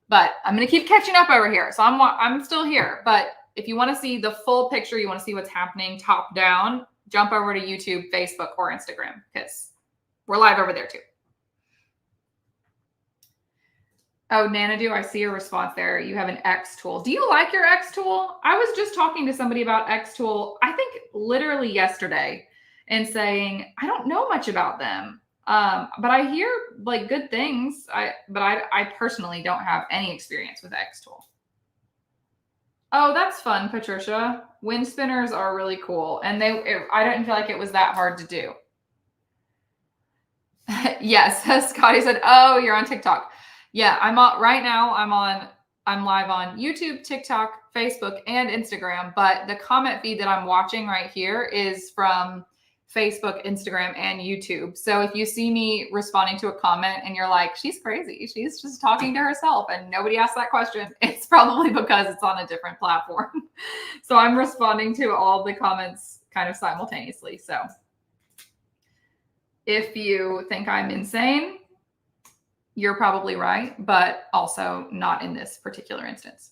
Speaker 1: But I'm going to keep catching up over here. So I'm still here. But if you want to see the full picture, you want to see what's happening top down, jump over to YouTube, Facebook, or Instagram, because we're live over there too. Oh, Nanadu, I see your response there. You have an X tool. Do you like your X tool? I was just talking to somebody about X tool, I think literally yesterday, and saying, I don't know much about them. But I hear like good things. But I personally don't have any experience with X tool. Oh, that's fun, Patricia. Wind spinners are really cool. And I didn't feel like it was that hard to do. Yes, Scotty said, oh, you're on TikTok. Yeah, I'm live on YouTube, TikTok, Facebook, and Instagram. But the comment feed that I'm watching right here is from Facebook, Instagram, and YouTube. So if you see me responding to a comment and you're like, she's crazy, she's just talking to herself and nobody asked that question, it's probably because it's on a different platform. So I'm responding to all the comments kind of simultaneously. So if you think I'm insane, you're probably right, but also not in this particular instance.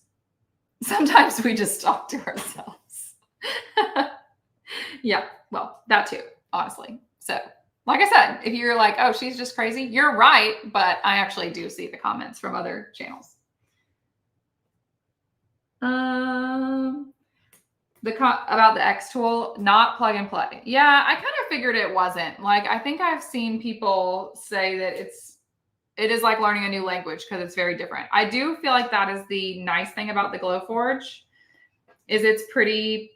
Speaker 1: Sometimes we just talk to ourselves. Yeah, well, that too, honestly. So, like I said, if you're like, oh, she's just crazy, you're right, but I actually do see the comments from other channels. About the X tool, not plug and play. Yeah, I kind of figured it wasn't. Like, I think I've seen people say that it is like learning a new language because it's very different. I do feel like that is the nice thing about the Glowforge, is it's pretty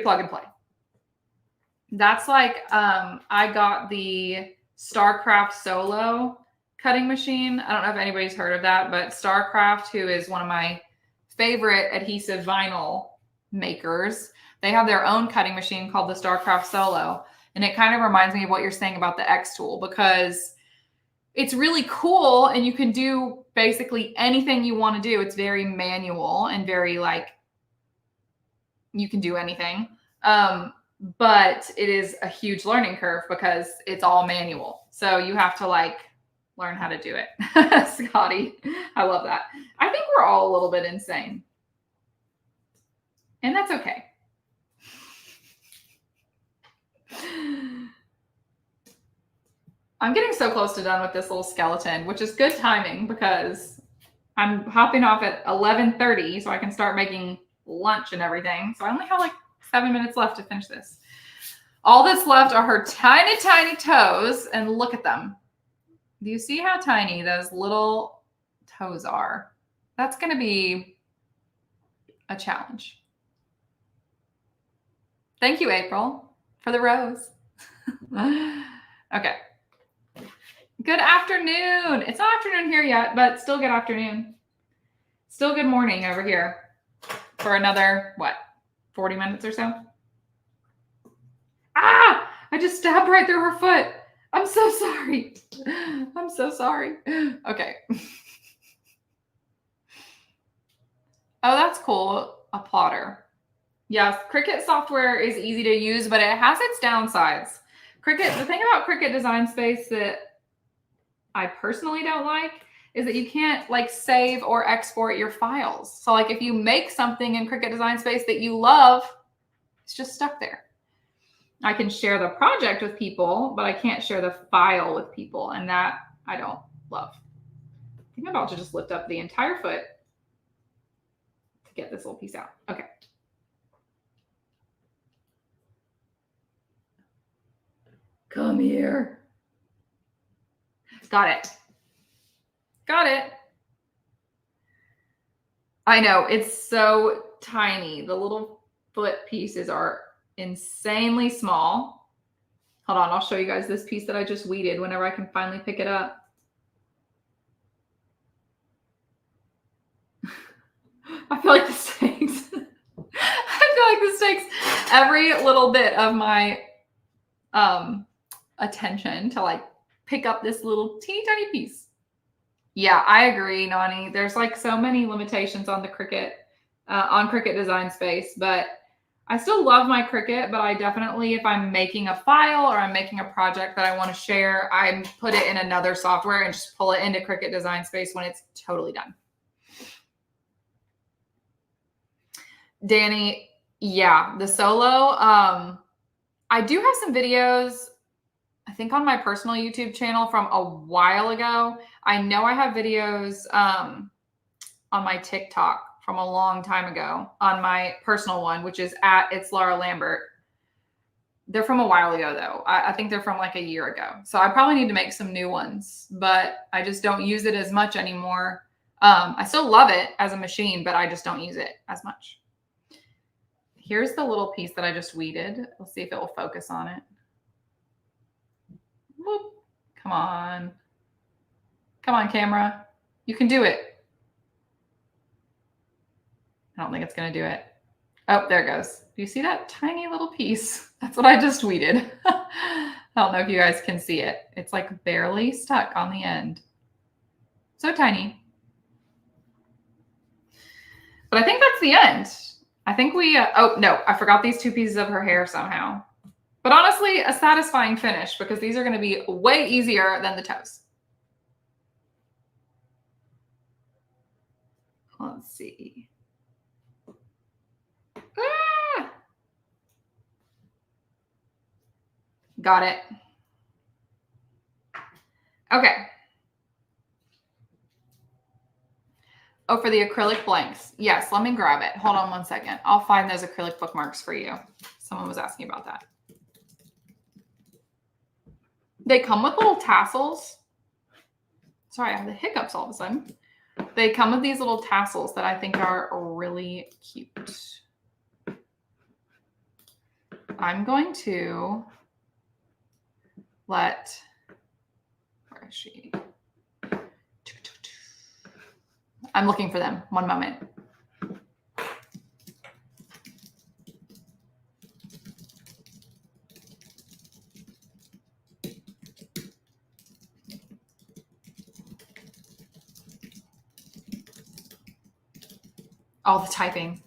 Speaker 1: plug and play. That's like, I got the StarCraft Solo cutting machine. I don't know if anybody's heard of that, but StarCraft, who is one of my favorite adhesive vinyl makers, they have their own cutting machine called the StarCraft Solo. And it kind of reminds me of what you're saying about the X tool, because it's really cool and you can do basically anything you want to do. It's very manual and very like, you can do anything. But it is a huge learning curve because it's all manual. So you have to like learn how to do it. Scotty, I love that. I think we're all a little bit insane. And that's okay. I'm getting so close to done with this little skeleton, which is good timing because I'm hopping off at 11:30 so I can start making lunch and everything. So I only have like 7 minutes left to finish this. All that's left are her tiny, tiny toes, and look at them. Do you see how tiny those little toes are? That's going to be a challenge. Thank you, April, for the rose. Okay. Good afternoon. It's not afternoon here yet, but still good afternoon. Still good morning over here for another, 40 minutes or so? Ah! I just stabbed right through her foot. I'm so sorry. I'm so sorry. Okay. Oh, that's cool. A plotter. Yes, Cricut software is easy to use, but it has its downsides. Cricut, the thing about Cricut Design Space that I personally don't like is that you can't like save or export your files. So like if you make something in Cricut Design Space that you love, it's just stuck there. I can share the project with people, but I can't share the file with people, and that I don't love. I think I'm about to just lift up the entire foot to get this little piece out. Okay. Come here. Got it. Got it. I know, it's so tiny. The little foot pieces are insanely small. Hold on, I'll show you guys this piece that I just weeded whenever I can finally pick it up. I feel like this takes, I feel like this takes every little bit of my attention to like pick up this little teeny tiny piece. Yeah, I agree, Nani. There's like so many limitations on the Cricut, on Cricut Design Space, but I still love my Cricut, but I definitely, if I'm making a file or I'm making a project that I want to share, I put it in another software and just pull it into Cricut Design Space when it's totally done. Danny, yeah, the solo. I do have some videos, I think on my personal YouTube channel from a while ago. I know I have videos on my TikTok from a long time ago on my personal one, which is at It's Laura Lambert. They're from a while ago though. I think they're from like a year ago. So I probably need to make some new ones, but I just don't use it as much anymore. I still love it as a machine, but I just don't use it as much. Here's the little piece that I just weeded. Let's see if it will focus on it. Whoop. Come on. Come on, camera. You can do it. I don't think it's going to do it. Oh, there it goes. Do you see that tiny little piece? That's what I just weeded. I don't know if you guys can see it. It's like barely stuck on the end. So tiny. But I think that's the end. I think we, oh no, I forgot these two pieces of her hair somehow. But honestly, a satisfying finish because these are going to be way easier than the toes. Let's see. Ah! Got it. Okay. Oh, for the acrylic blanks. Yes, let me grab it. Hold on one second. I'll find those acrylic bookmarks for you. Someone was asking about that. They come with little tassels. Sorry, I have the hiccups all of a sudden. They come with these little tassels that I think are really cute. I'm going to where is she? I'm looking for them. One moment. All the typing.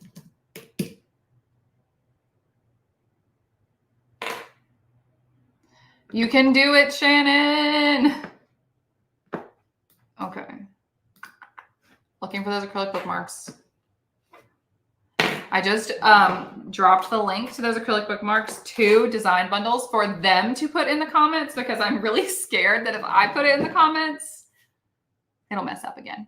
Speaker 1: You can do it, Shannon. Okay. Looking for those acrylic bookmarks. I just dropped the link to those acrylic bookmarks to design bundles for them to put in the comments because I'm really scared that if I put it in the comments, it'll mess up again.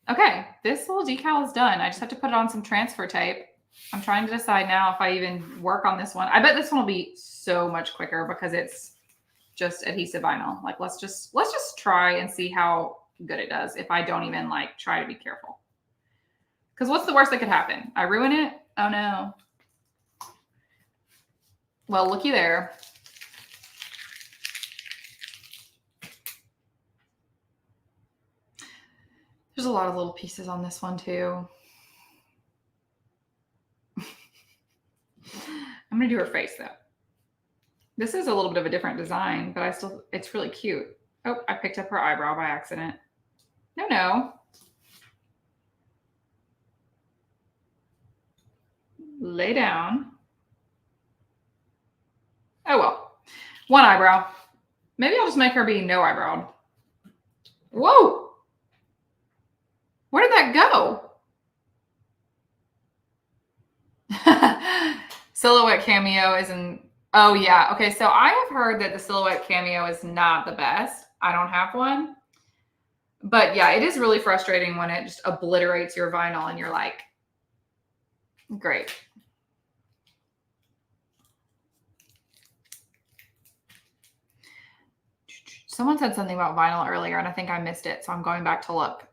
Speaker 1: Okay, this little decal is done. I just have to put it on some transfer tape. I'm trying to decide now if I even work on this one. I bet this one will be so much quicker because it's just adhesive vinyl. Like let's just try and see how good it does if I don't even like try to be careful. Because what's the worst that could happen? I ruin it? Oh no. Well, looky there. There's a lot of little pieces on this one too. I'm going to do her face though. This is a little bit of a different design, but it's really cute. Oh, I picked up her eyebrow by accident. No. Lay down. Oh well. One eyebrow. Maybe I'll just make her be no eyebrowed. Whoa. Where did that go? Silhouette cameo is in. Oh yeah. Okay. So I have heard that the silhouette cameo is not the best. I don't have one. But yeah, it is really frustrating when it just obliterates your vinyl and you're like, great. Someone said something about vinyl earlier and I think I missed it. So I'm going back to look.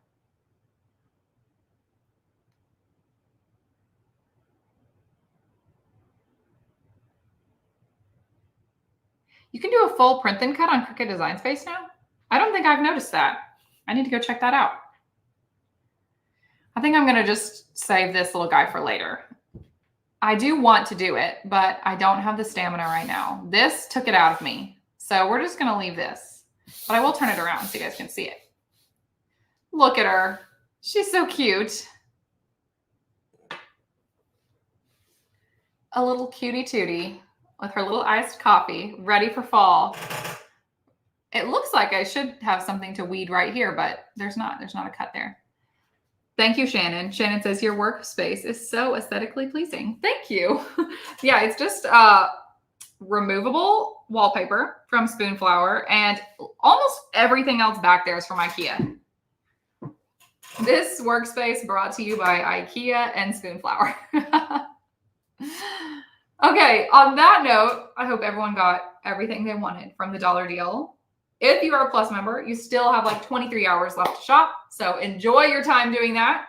Speaker 1: You can do a full print and cut on Cricut Design Space now? I don't think I've noticed that. I need to go check that out. I think I'm going to just save this little guy for later. I do want to do it, but I don't have the stamina right now. This took it out of me. So we're just going to leave this. But I will turn it around so you guys can see it. Look at her. She's so cute. A little cutie tootie with her little iced coffee, ready for fall. It looks like I should have something to weed right here, but there's not a cut there. Thank you, Shannon. Shannon says your workspace is so aesthetically pleasing. Thank you. Yeah, it's just removable wallpaper from Spoonflower, and almost everything else back there is from IKEA. This workspace brought to you by IKEA and Spoonflower. Okay, on that note, I hope everyone got everything they wanted from the dollar deal. If you are a Plus member, you still have like 23 hours left to shop. So enjoy your time doing that.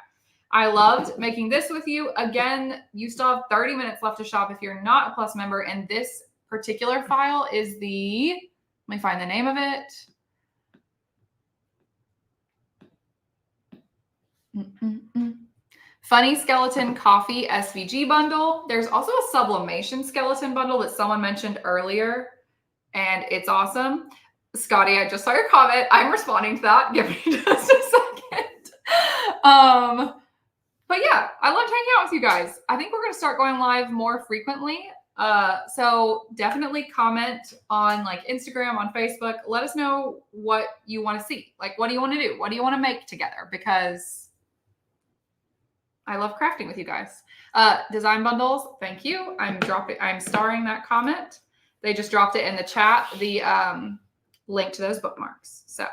Speaker 1: I loved making this with you. Again, you still have 30 minutes left to shop if you're not a Plus member. And this particular file is the, let me find the name of it. Funny Skeleton Coffee SVG bundle. There's also a Sublimation Skeleton bundle that someone mentioned earlier, and it's awesome. Scotty, I just saw your comment. I'm responding to that. Give me just a second. But yeah, I loved hanging out with you guys. I think we're going to start going live more frequently. So definitely comment on like Instagram, on Facebook. Let us know what you want to see. Like, what do you want to do? What do you want to make together? Because I love crafting with you guys. Design bundles. Thank you. I'm starring that comment. They just dropped it in the chat. The link to those bookmarks. So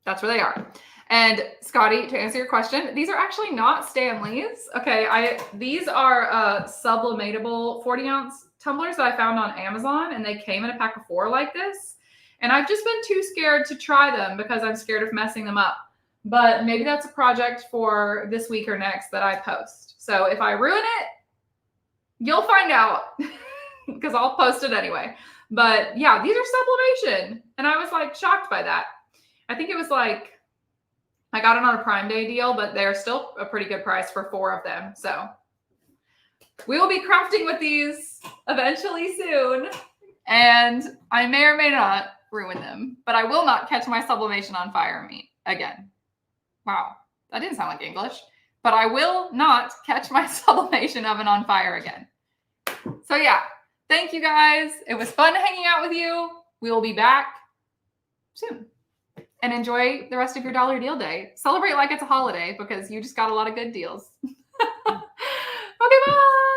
Speaker 1: that's where they are. And Scotty, to answer your question, these are actually not Stanleys. Okay, these are sublimatable 40-ounce tumblers that I found on Amazon, and they came in a pack of 4 like this. And I've just been too scared to try them because I'm scared of messing them up. But maybe that's a project for this week or next that I post. So if I ruin it, you'll find out because I'll post it anyway. But yeah, these are sublimation. And I was like shocked by that. I think it was like, I got it on a Prime Day deal, but they're still a pretty good price for 4 of them. So we will be crafting with these eventually soon. And I may or may not ruin them, but I will not catch my sublimation on fire again. Wow, that didn't sound like English. But I will not catch my sublimation oven on fire again. So yeah. Thank you guys. It was fun hanging out with you. We will be back soon. And enjoy the rest of your dollar deal day. Celebrate like it's a holiday because you just got a lot of good deals. Okay, bye.